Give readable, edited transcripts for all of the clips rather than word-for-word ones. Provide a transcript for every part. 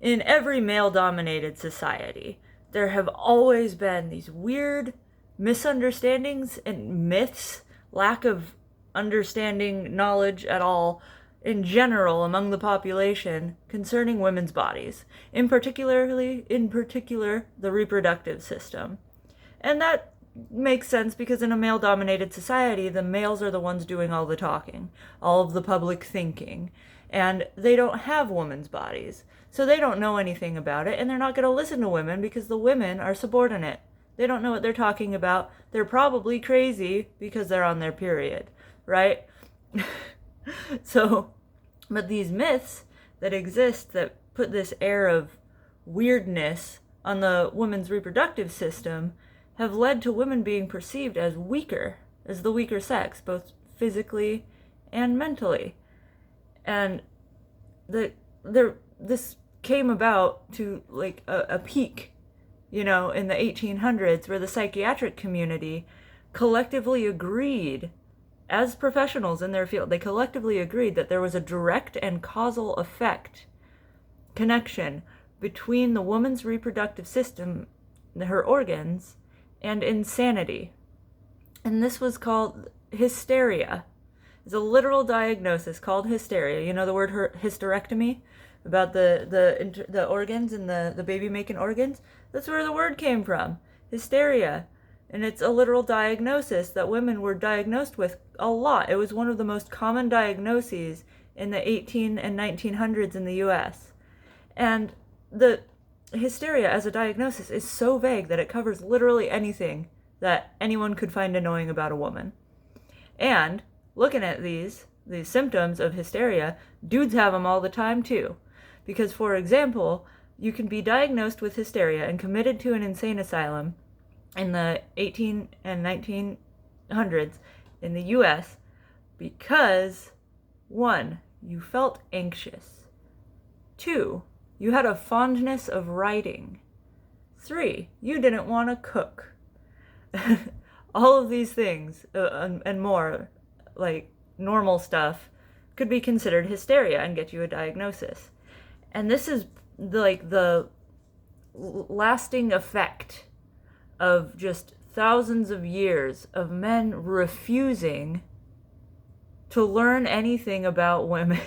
in every male-dominated society, there have always been these weird misunderstandings and myths, lack of understanding, knowledge at all, in general among the population concerning women's bodies, in particular, the reproductive system. And that makes sense because in a male-dominated society, the males are the ones doing all the talking, all of the public thinking, and they don't have women's bodies. So they don't know anything about it, and they're not going to listen to women because the women are subordinate. They don't know what they're talking about. They're probably crazy because they're on their period, right? So, but these myths that exist that put this air of weirdness on the woman's reproductive system have led to women being perceived as weaker, as the weaker sex, both physically and mentally. And this came about to like a peak, in the 1800s, where the psychiatric community collectively agreed, as professionals in their field, they collectively agreed that there was a direct and causal effect connection between the woman's reproductive system, her organs, and insanity. And this was called hysteria. It's a literal diagnosis called hysteria. You know the word hysterectomy? About the organs and the baby-making organs? That's where the word came from. Hysteria. And it's a literal diagnosis that women were diagnosed with a lot. It was one of the most common diagnoses in the 18 and 1900s in the US. And the hysteria as a diagnosis is so vague that it covers literally anything that anyone could find annoying about a woman. And looking at these symptoms of hysteria, dudes have them all the time too. Because, for example, you can be diagnosed with hysteria and committed to an insane asylum in the 18 and 1900s in the US because, 1, you felt anxious. 2, you had a fondness of writing. 3, you didn't want to cook. All of these things and more, like normal stuff, could be considered hysteria and get you a diagnosis. And this is like the lasting effect of just thousands of years of men refusing to learn anything about women.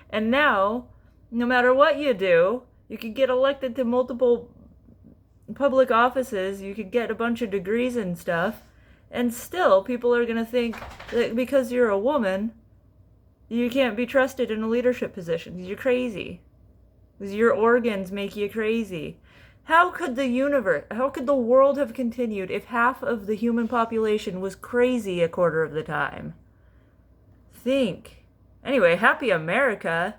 And now, no matter what you do, you could get elected to multiple public offices, you could get a bunch of degrees and stuff, and still people are going to think that because you're a woman, you can't be trusted in a leadership position. You're crazy. Because your organs make you crazy. How could the world have continued if half of the human population was crazy a quarter of the time? Think. Anyway, happy America.